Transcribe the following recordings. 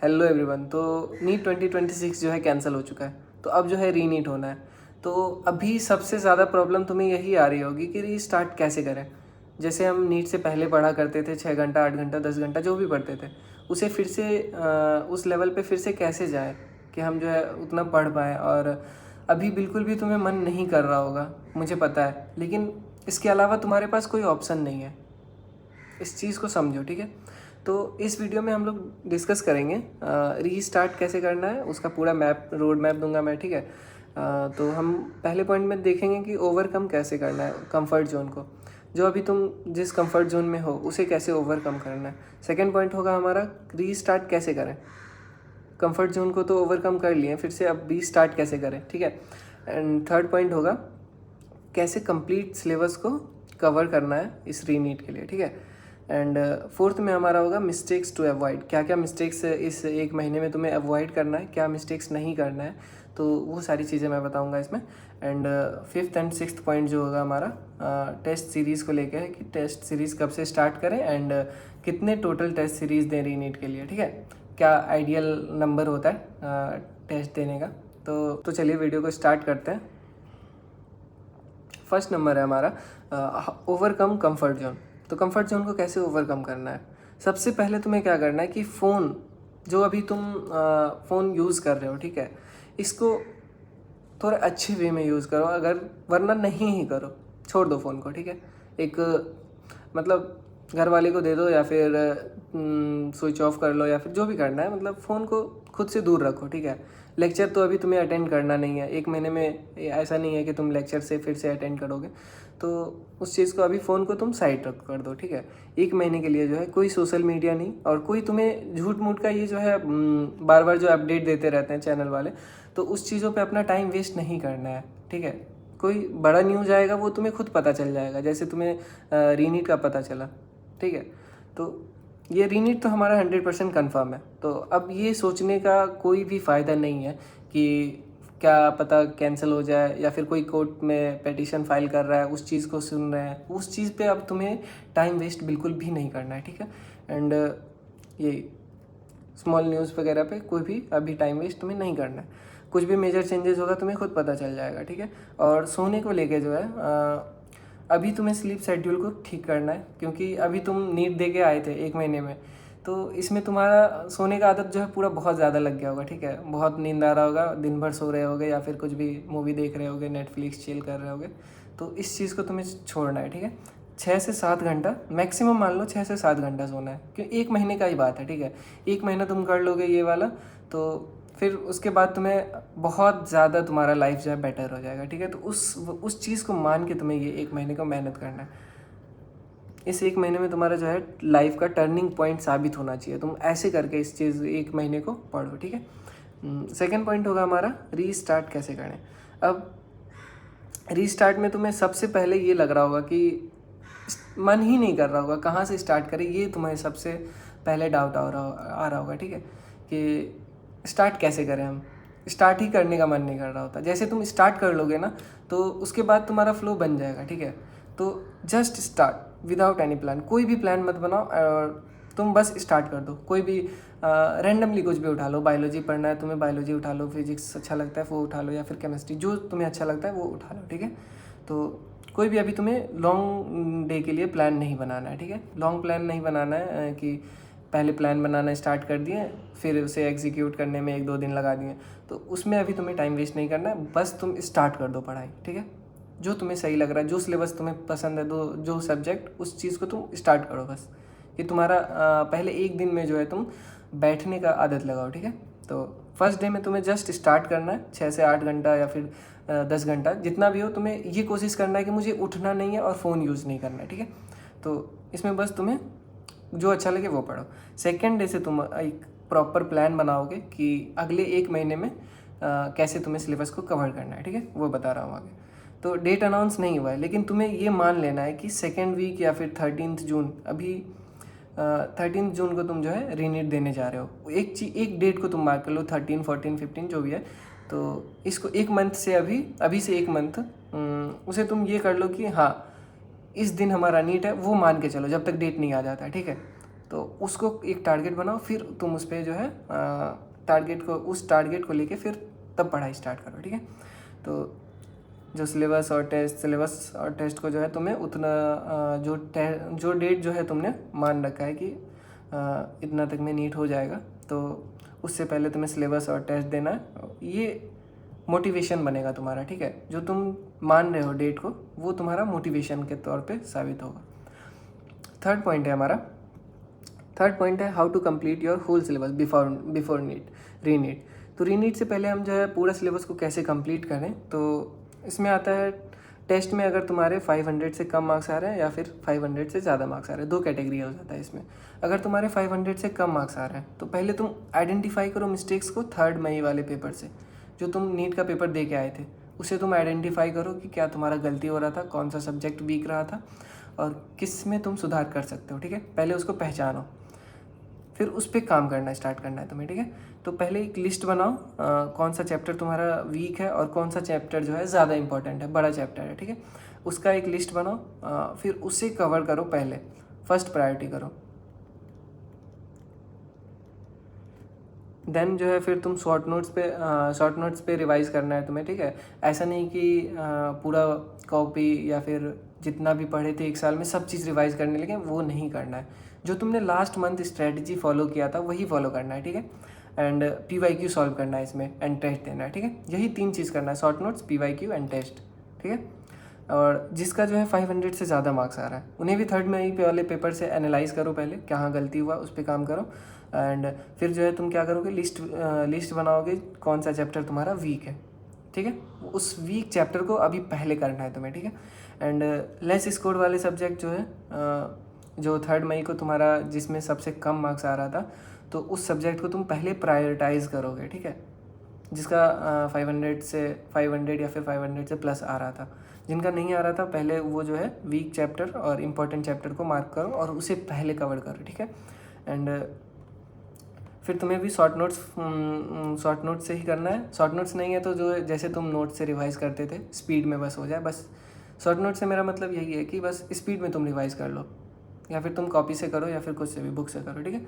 Hello everyone. तो NEET 2026 जो है कैंसिल हो चुका है, तो अब जो है रीनीट होना है। तो अभी सबसे ज़्यादा प्रॉब्लम तुम्हें यही आ रही होगी कि रीस्टार्ट कैसे करें। जैसे हम नीट से पहले पढ़ा करते थे 6 घंटा 8 घंटा 10 घंटा जो भी पढ़ते थे, उसे फिर से उस लेवल पे फिर से कैसे जाएं कि हम जो है उतना पढ़ पाएँ। और अभी बिल्कुल भी तुम्हें मन नहीं कर रहा होगा, मुझे पता है, लेकिन इसके अलावा तुम्हारे पास कोई ऑप्शन नहीं है। इस चीज़ को समझो, ठीक है। तो इस वीडियो में हम लोग डिस्कस करेंगे रीस्टार्ट कैसे करना है, उसका पूरा रोड मैप दूंगा मैं, ठीक है। तो हम पहले पॉइंट में देखेंगे कि ओवरकम कैसे करना है कंफर्ट जोन को। जो अभी तुम जिस कंफर्ट जोन में हो उसे कैसे ओवरकम करना है। सेकेंड पॉइंट होगा हमारा रीस्टार्ट कैसे करें। कंफर्ट जोन को तो ओवरकम कर लिए, फिर से अब रीस्टार्ट कैसे करें, ठीक है। एंड थर्ड पॉइंट होगा कैसे कंप्लीट सिलेबस को कवर करना है इस रीनीट के लिए, ठीक है। एंड फोर्थ में हमारा होगा मिस्टेक्स टू अवॉइड। क्या क्या मिस्टेक्स इस एक महीने में तुम्हें अवॉइड करना है, क्या मिस्टेक्स नहीं करना है, तो वो सारी चीज़ें मैं बताऊंगा इसमें। And fifth and sixth point जो होगा हमारा टेस्ट सीरीज़ को लेकर है कि टेस्ट सीरीज़ कब से स्टार्ट करें एंड कितने टोटल टेस्ट सीरीज़ दें रीनीट के लिए, ठीक है। क्या आइडियल नंबर होता है टेस्ट देने का। तो चलिए वीडियो को स्टार्ट करते हैं। फर्स्ट नंबर है हमारा ओवरकम कंफर्ट जोन। तो कंफर्ट जोन को कैसे ओवरकम करना है। सबसे पहले तुम्हें क्या करना है कि फ़ोन जो अभी तुम फ़ोन यूज़ कर रहे हो, ठीक है, इसको थोड़ा अच्छे वे में यूज़ करो। अगर वरना नहीं ही करो, छोड़ दो फ़ोन को, ठीक है। एक मतलब घर वाले को दे दो या फिर स्विच ऑफ कर लो या फिर जो भी करना है, मतलब फ़ोन को खुद से दूर रखो, ठीक है। लेक्चर तो अभी तुम्हें अटेंड करना नहीं है एक महीने में, ऐसा नहीं है कि तुम लेक्चर से फिर से अटेंड करोगे। तो उस चीज़ को अभी फ़ोन को तुम साइड रख कर दो, ठीक है। एक महीने के लिए जो है कोई सोशल मीडिया नहीं, और कोई तुम्हें झूठ मूठ का ये जो है बार बार जो अपडेट देते रहते हैं चैनल वाले, तो उस चीज़ों पे अपना टाइम वेस्ट नहीं करना है, ठीक है। कोई बड़ा न्यूज़ आएगा वो तुम्हें खुद पता चल जाएगा, जैसे तुम्हें रीनीट का पता चला, ठीक है। तो ये रीनीट तो हमारा 100% कन्फर्म है। तो अब ये सोचने का कोई भी फ़ायदा नहीं है कि क्या पता कैंसिल हो जाए या फिर कोई कोर्ट में पिटीशन फाइल कर रहा है उस चीज़ को सुन रहे हैं, उस चीज़ पे अब तुम्हें टाइम वेस्ट बिल्कुल भी नहीं करना है, ठीक है। एंड ये स्मॉल न्यूज़ वगैरह पे कोई भी अभी टाइम वेस्ट तुम्हें नहीं करना है। कुछ भी मेजर चेंजेस होगा तुम्हें खुद पता चल जाएगा, ठीक है। और सोने को लेके जो है अभी तुम्हें स्लीप शेड्यूल को ठीक करना है, क्योंकि अभी तुम नीट दे के आए थे एक महीने में, तो इसमें तुम्हारा सोने का आदत जो है पूरा बहुत ज़्यादा लग गया होगा, ठीक है। बहुत नींद आ रहा होगा, दिन भर सो रहे होगे या फिर कुछ भी मूवी देख रहे होगे, नेटफ्लिक्स चिल कर रहे होगे। तो इस चीज़ को तुम्हें छोड़ना है, ठीक है। 6 से 7 घंटा मैक्सिमम मान लो, 6 से 7 घंटा सोना है, क्योंकि एक महीने का ही बात है, ठीक है। एक महीना तुम कर लोगे ये वाला, तो फिर उसके बाद तुम्हें बहुत ज़्यादा तुम्हारा लाइफ जो है बेटर हो जाएगा, ठीक है। तो उस चीज़ को मान के तुम्हें ये एक महीने को मेहनत करना है। इस एक महीने में तुम्हारा जो है लाइफ का टर्निंग पॉइंट साबित होना चाहिए। तुम ऐसे करके इस चीज़ एक महीने को पढ़ो, ठीक है। सेकेंड पॉइंट होगा हमारा रीस्टार्ट कैसे करें। अब रीस्टार्ट में तुम्हें सबसे पहले ये लग रहा होगा कि मन ही नहीं कर रहा होगा, कहाँ से स्टार्ट करें, ये तुम्हें सबसे पहले डाउट आ रहा होगा, ठीक है, कि स्टार्ट कैसे करें। हम स्टार्ट ही करने का मन नहीं कर रहा होता। जैसे तुम स्टार्ट कर लोगे ना, तो उसके बाद तुम्हारा फ्लो बन जाएगा, ठीक है। तो just start without any plan, कोई भी प्लान मत बनाओ और तुम बस स्टार्ट कर दो। कोई भी रैंडमली कुछ भी उठा लो, बायोलॉजी पढ़ना है तुम्हें बायोलॉजी उठा लो, फिजिक्स अच्छा लगता है वो उठा लो, या फिर केमिस्ट्री, जो तुम्हें अच्छा लगता है वो उठा लो, ठीक है। तो कोई भी अभी तुम्हें लॉन्ग डे के लिए प्लान नहीं बनाना है, ठीक है। लॉन्ग प्लान नहीं बनाना है कि पहले प्लान बनाना स्टार्ट कर दिए फिर उसे एग्जीक्यूट करने में 1-2 दिन लगा दिए, तो उसमें अभी तुम्हें टाइम वेस्ट नहीं करना है। बस तुम स्टार्ट कर दो पढ़ाई, ठीक है। जो तुम्हें सही लग रहा है, जो सिलेबस तुम्हें पसंद है, जो सब्जेक्ट, उस चीज़ को तुम स्टार्ट करो बस। कि तुम्हारा पहले एक दिन में जो है तुम बैठने का आदत लगाओ, ठीक है। तो फर्स्ट डे में तुम्हें जस्ट स्टार्ट करना है 6 से 8 घंटा या फिर 10 घंटा, जितना भी हो। तुम्हें ये कोशिश करना है कि मुझे उठना नहीं है और फ़ोन यूज़ नहीं करना है, ठीक है। तो इसमें बस तुम्हें जो अच्छा लगे वो पढ़ो। सेकेंड डे से तुम एक प्रॉपर प्लान बनाओगे कि अगले एक महीने में कैसे तुम्हें सिलेबस को कवर करना है, ठीक है, वो बता रहा हूँ आगे। तो डेट अनाउंस नहीं हुआ है, लेकिन तुम्हें ये मान लेना है कि सेकेंड वीक या फिर 13 जून, अभी 13 जून को तुम जो है रीनीट देने जा रहे हो। एक डेट को तुम मार्क कर लो, 13, 14, 15 जो भी है। तो इसको एक मंथ से अभी से एक मंथ उसे तुम ये कर लो कि हाँ इस दिन हमारा नीट है, वो मान के चलो जब तक डेट नहीं आ जाता है, ठीक है। तो उसको एक टारगेट बनाओ, फिर तुम उस पर जो है उस टारगेट को लेके फिर तब पढ़ाई स्टार्ट करो, ठीक है। तो जो सिलेबस और टेस्ट को जो है तुम्हें उतना जो डेट जो है तुमने मान रखा है कि इतना तक में नीट हो जाएगा, तो उससे पहले तुम्हें सिलेबस और टेस्ट देना है। ये मोटिवेशन बनेगा तुम्हारा, ठीक है। जो तुम मान रहे हो डेट को, वो तुम्हारा मोटिवेशन के तौर पे साबित होगा। थर्ड पॉइंट है how to complete your whole syllabus before re NEET. तो रीनीट से पहले हम जो है पूरा सिलेबस को कैसे कंप्लीट करें, तो इसमें आता है टेस्ट में अगर तुम्हारे 500 से कम मार्क्स आ रहे हैं या फिर 500 से ज़्यादा मार्क्स आ रहे हैं, 2 कैटेगरी हो जाता है इसमें। अगर तुम्हारे 500 से कम मार्क्स आ रहे हैं तो पहले तुम आइडेंटिफाई करो मिस्टेक्स को 3 मई वाले पेपर से, जो तुम नीट का पेपर दे के आए थे, उसे तुम आइडेंटिफाई करो कि क्या तुम्हारा गलती हो रहा था, कौन सा सब्जेक्ट वीक रहा था और किस में तुम सुधार कर सकते हो, ठीक है। पहले उसको पहचानो, फिर उस पर काम करना स्टार्ट करना है तुम्हें, ठीक है। तो पहले एक लिस्ट बनाओ कौन सा चैप्टर तुम्हारा वीक है और कौन सा चैप्टर जो है ज़्यादा इंपॉर्टेंट है, बड़ा चैप्टर है, ठीक है। उसका एक लिस्ट बनाओ, फिर उसे कवर करो, पहले फर्स्ट प्रायोरिटी करो। देन जो है फिर तुम शॉर्ट नोट्स पे रिवाइज करना है तुम्हें, ठीक है। ऐसा नहीं कि पूरा कॉपी या फिर जितना भी पढ़े थे एक साल में सब चीज़ रिवाइज करने लगे, वो नहीं करना है। जो तुमने लास्ट मंथ स्ट्रेटजी फॉलो किया था वही फॉलो करना है, ठीक है। एंड PYQ सॉल्व करना है इसमें, एंड टेस्ट देना है, ठीक है। यही 3 चीज़ करना है, short notes, PYQ and test, ठीक है। और जिसका जो है 500 से ज़्यादा मार्क्स आ रहा है उन्हें भी 3rd मई पे वाले पेपर से एनालाइज करो, पहले कहाँ गलती हुआ उस पर काम करो। एंड फिर जो है तुम क्या करोगे, लिस्ट बनाओगे कौन सा चैप्टर तुम्हारा वीक है, ठीक है। उस वीक चैप्टर को अभी पहले करना है तुम्हें, ठीक है। एंड लेस स्कोर वाले सब्जेक्ट जो है जो 3rd मई को तुम्हारा जिसमें सबसे कम मार्क्स आ रहा था, तो उस सब्जेक्ट को तुम पहले प्रायोरिटाइज करोगे, ठीक है। जिसका 500 या फिर 500 से प्लस आ रहा था। जिनका नहीं आ रहा था पहले वो जो है वीक चैप्टर और इम्पोर्टेंट चैप्टर को मार्क करो और उसे पहले कवर करो, ठीक है। एंड फिर तुम्हें भी शॉर्ट नोट्स से ही करना है। शॉर्ट नोट्स नहीं है तो जो जैसे तुम नोट्स से रिवाइज करते थे स्पीड में बस हो जाए, बस शॉर्ट नोट से मेरा मतलब यही है कि बस स्पीड में तुम रिवाइज कर लो, या फिर तुम कॉपी से करो या फिर कुछ से भी बुक से करो, ठीक है।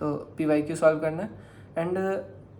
तो PYQ सॉल्व करना है। एंड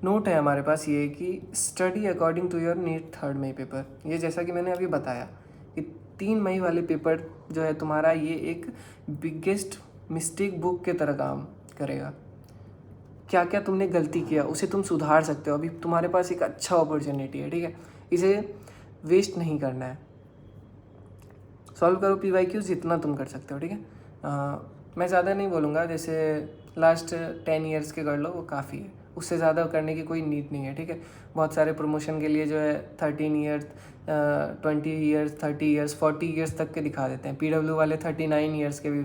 नोट है हमारे पास ये कि study according to your NEET 3rd May paper. ये जैसा कि मैंने अभी बताया कि 3 मई वाले पेपर जो है तुम्हारा, ये एक बिगेस्ट मिस्टेक बुक के तरह काम करेगा। क्या क्या तुमने गलती किया उसे तुम सुधार सकते हो, अभी तुम्हारे पास एक अच्छा अपॉर्चुनिटी है, ठीक है। इसे वेस्ट नहीं करना है। सॉल्व करो PYQ जितना तुम कर सकते हो, ठीक है। मैं ज़्यादा नहीं बोलूँगा, जैसे लास्ट 10 ईयर्स के कर लो वो काफ़ी है, उससे ज़्यादा करने की कोई नीड नहीं है, ठीक है। बहुत सारे प्रमोशन के लिए जो है 13 ईयर्स 20 ईयर्स 30 ईयर्स 40 ईयर्स तक के दिखा देते हैं। PW वाले 39 ईयर्स के भी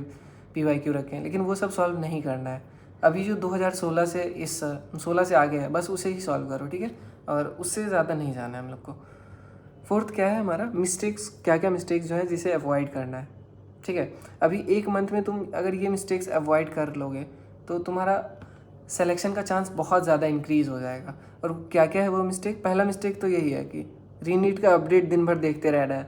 PYQ रखे हैं, लेकिन वो सब सॉल्व नहीं करना है। अभी जो 2016 से 16 से आगे है बस उसे ही सॉल्व करो, ठीक है। और उससे ज़्यादा नहीं जाना है हम लोग को। 4th क्या है हमारा, मिस्टेक्स, क्या क्या मिस्टेक्स जो है जिसे अवॉइड करना है, ठीक है। अभी 1 मंथ में तुम अगर ये मिस्टेक्स अवॉइड कर लोगे तो तुम्हारा सिलेक्शन का चांस बहुत ज़्यादा इंक्रीज़ हो जाएगा। और क्या क्या है वो मिस्टेक, पहला मिस्टेक तो यही है कि रीनीट का अपडेट दिन भर देखते रहना है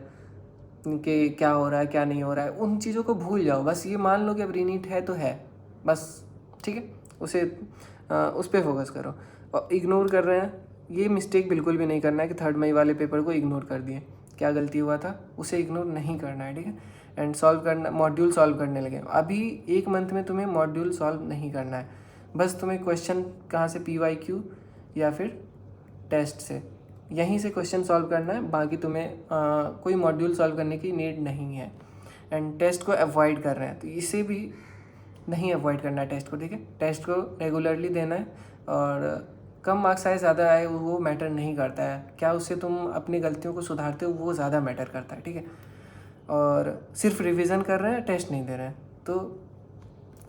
कि क्या हो रहा है क्या नहीं हो रहा है। उन चीज़ों को भूल जाओ, बस ये मान लो कि अब रीनीट है तो है, बस, ठीक है। उस पर फोकस करो। और इग्नोर कर रहे हैं, ये मिस्टेक बिल्कुल भी नहीं करना है कि 3rd मई वाले पेपर को इग्नोर कर दिए। क्या गलती हुआ था उसे इग्नोर नहीं करना है, ठीक है। एंड सॉल्व करना, मॉड्यूल सॉल्व करने लगे। अभी 1 मंथ में तुम्हें मॉड्यूल सॉल्व नहीं करना है, बस तुम्हें क्वेश्चन कहाँ से, PYQ या फिर टेस्ट से, यहीं से क्वेश्चन सॉल्व करना है। बाकी तुम्हें कोई मॉड्यूल सॉल्व करने की नीड नहीं है। एंड टेस्ट को अवॉइड कर रहे हैं तो इसे भी नहीं अवॉइड करना है टेस्ट को, ठीक है। टेस्ट को रेगुलरली देना है और कम मार्क्स आए ज़्यादा आए वो मैटर नहीं करता है, क्या उससे तुम अपनी गलतियों को सुधारते हो वो ज़्यादा मैटर करता है, ठीक है। और सिर्फ रिवीजन कर रहे हैं, टेस्ट नहीं दे रहे हैं, तो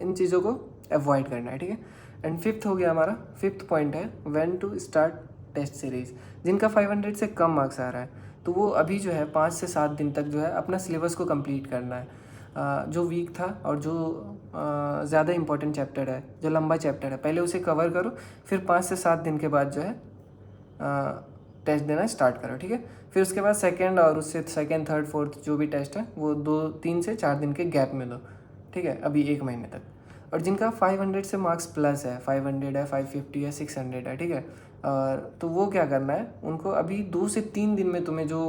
इन चीज़ों को अवॉइड करना है, ठीक है। एंड 5th हो गया हमारा, 5th पॉइंट है when to start test series. जिनका 500 से कम मार्क्स आ रहा है तो वो अभी जो है 5 से 7 दिन तक जो है अपना सिलेबस को कंप्लीट करना है। जो वीक था और जो ज़्यादा इंपॉर्टेंट चैप्टर है, जो लंबा चैप्टर है, पहले उसे कवर करो, फिर 5 से 7 दिन के बाद जो है टेस्ट देना स्टार्ट करो, ठीक है। फिर उसके बाद सेकंड और उससे सेकंड थर्ड फोर्थ जो भी टेस्ट है वो 3 से 4 दिन के गैप में दो, ठीक है, अभी 1 महीने तक। और जिनका 500 से मार्क्स प्लस है, 500 है, 550 है, 600 है, ठीक है। और तो वो क्या करना है, उनको अभी 2 से 3 दिन में तुम्हें जो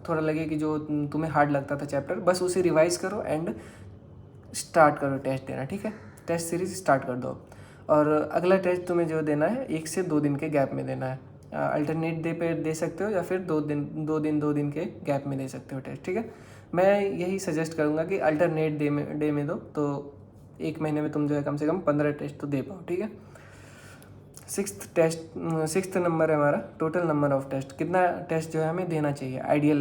थोड़ा लगे कि जो तुम्हें हार्ड लगता था चैप्टर, बस उसे रिवाइज करो एंड स्टार्ट करो टेस्ट देना, ठीक है। टेस्ट सीरीज स्टार्ट कर दो। और अगला टेस्ट तुम्हें जो देना है 1 से 2 दिन के गैप में देना है। अल्टरनेट डे पे दे सकते हो या फिर 2 दिन के गैप में दे सकते हो टेस्ट, ठीक है। मैं यही सजेस्ट करूँगा कि अल्टरनेट डे में दो, तो 1 महीने में तुम जो है कम से कम 15 टेस्ट तो दे पाओ, ठीक है। 6th नंबर है हमारा टोटल नंबर ऑफ टेस्ट, कितना टेस्ट जो है हमें देना चाहिए, आइडियल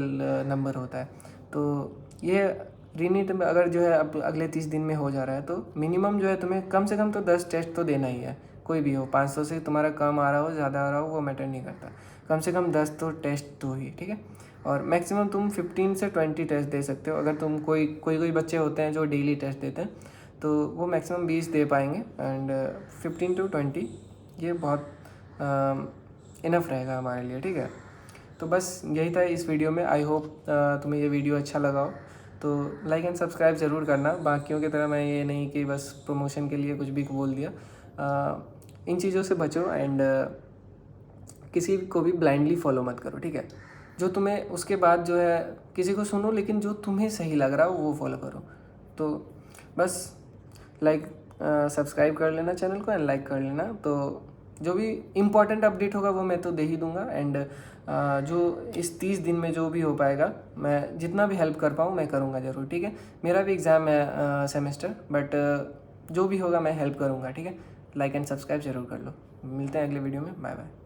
नंबर होता है। तो ये रीनीट में अगर जो है अब अगले 30 दिन में हो जा रहा है तो मिनिमम जो है तुम्हें कम से कम तो 10 टेस्ट तो देना ही है, कोई भी हो। 500 से तुम्हारा कम आ रहा हो, ज़्यादा आ रहा हो, वो मैटर नहीं करता, कम से कम 10 तो टेस्ट दो ही, ठीक है। और मैक्सिमम तुम 15 से 20 टेस्ट दे सकते हो। अगर तुम कोई बच्चे होते हैं जो डेली टेस्ट देते हैं, तो वो मैक्सिमम 20 दे पाएंगे, एंड 15 to 20 ये बहुत इनफ रहेगा हमारे लिए, ठीक है। तो बस यही था इस वीडियो में। आई होप तुम्हें ये वीडियो अच्छा लगा हो, तो लाइक एंड सब्सक्राइब ज़रूर करना। बाकियों की तरह मैं ये नहीं कि बस प्रमोशन के लिए कुछ भी बोल दिया। इन चीज़ों से बचो एंड किसी को भी ब्लाइंडली फॉलो मत करो, ठीक है। जो तुम्हें उसके बाद जो है किसी को सुनो, लेकिन जो तुम्हें सही लग रहा हो वो फॉलो करो। तो बस लाइक सब्सक्राइब कर लेना चैनल को एंड लाइक कर लेना। तो जो भी इम्पोर्टेंट अपडेट होगा वो मैं तो दे ही दूंगा, एंड जो इस 30 दिन में जो भी हो पाएगा, मैं जितना भी हेल्प कर पाऊँ मैं करूँगा ज़रूर, ठीक है। मेरा भी एग्ज़ाम है सेमेस्टर, बट जो भी होगा मैं हेल्प करूँगा, ठीक है। लाइक एंड सब्सक्राइब ज़रूर कर लो। मिलते हैं अगले वीडियो में, बाय बाय।